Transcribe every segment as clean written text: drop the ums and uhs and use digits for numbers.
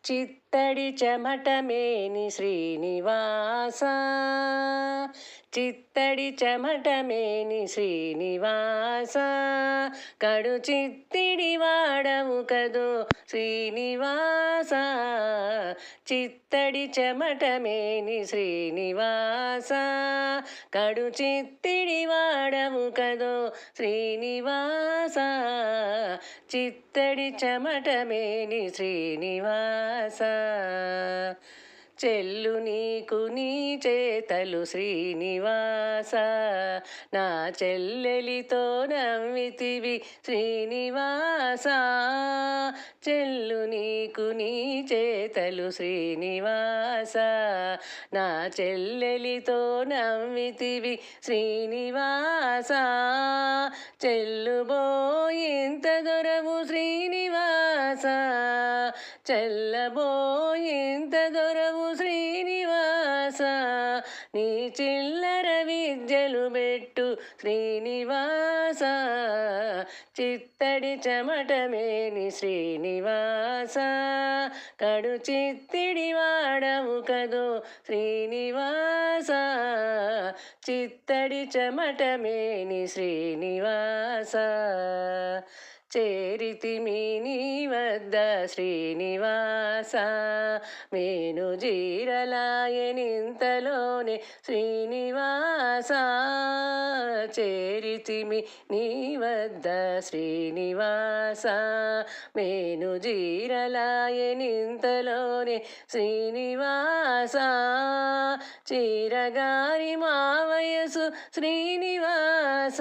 చిత్తడి చెమటమేని శ్రీనివాస, చిత్తడి చెమటమేని శ్రీనివాస, కడు చిత్తిడి వాడవు కదో శ్రీనివాస, చిత్తడి చెమటమేని శ్రీనివాస, కడు చిత్తిడి వాడవు కదో శ్రీనివాస, చిత్తడి చెమటమేని శ్రీనివాస, చెల్లు నీకు నీ చేతలు శ్రీనివాస, నా చెల్లెలితో నవ్వితివి శ్రీనివాస, చెల్లు నీకు నీ చేతలు శ్రీనివాస, నా చెల్లెలితో నవ్వితివి శ్రీనివాస, చెల్లుబోయింత దొరవు శ్రీనివాస, చెల్లబోయింత దొరవు శ్రీనివాస, నీ చిల్లర విద్యలు పెట్టు శ్రీనివాస, చిత్తడి చెమటమేని శ్రీనివాస, కడు చిత్తిడి వాడవు కదో శ్రీనివాస, చిత్తడి చెమటమేని శ్రీనివాస, చేరితిమి నీ వద్ద శ్రీనివాస, మేను జీరలాయనింతలోనే శ్రీనివాస, చేరితిమి నీ వద్ద శ్రీనివాస, మేను జీరలాయనింతలోనే శ్రీనివాస, చీరగారి మా వయసు శ్రీనివాస,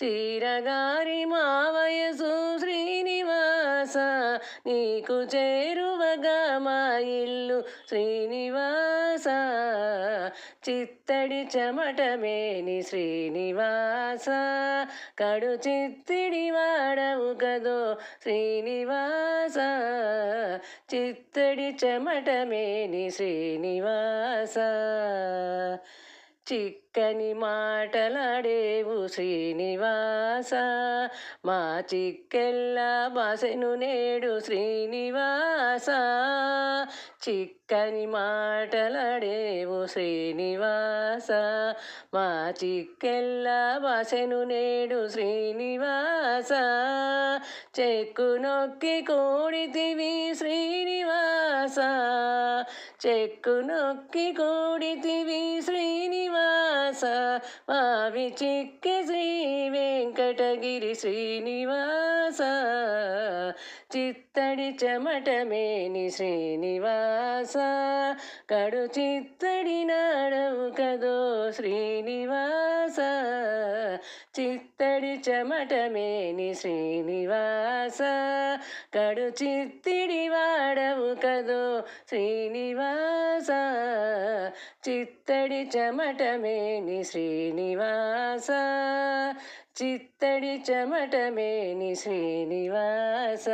చీరగారి మా వయసు శ్రీనివాస, నీకు చేరువగా మా ఇల్లు శ్రీనివాస, చిత్తడి చెమటమేని శ్రీనివాస, కడు చిత్తిడి వాడవు కదో శ్రీనివాస, చిత్తడి చెమటమేని శ్రీనివాస, చిక్కని మాటలాడేవు శ్రీనివాస, మా చిక్కెల్లా బాసెను నేడు శ్రీనివాస, చిక్కని మాటలాడేవు శ్రీనివాస, మా చిక్కెల్లా బాసెను నేడు శ్రీనివాస, చెక్కు నొక్కి కూడితివి శ్రీనివాస, చెక్కు నొక్కి కూడితివి శ్రీనివాస, మావి చిక్కి శ్రీ వెంకటగిరి శ్రీనివాస, చిత్తడి చెమటమేని శ్రీనివాస, కడు చిత్తడి నాడవు కదో శ్రీనివాస, చిత్తడి చెమటమేని శ్రీనివాస, కడు చిత్తిడి వాడవు కదో శ్రీనివాస, చిత్తడి చెమటమేని శ్రీనివాస, చిత్తడి చెమటమేని శ్రీనివాస.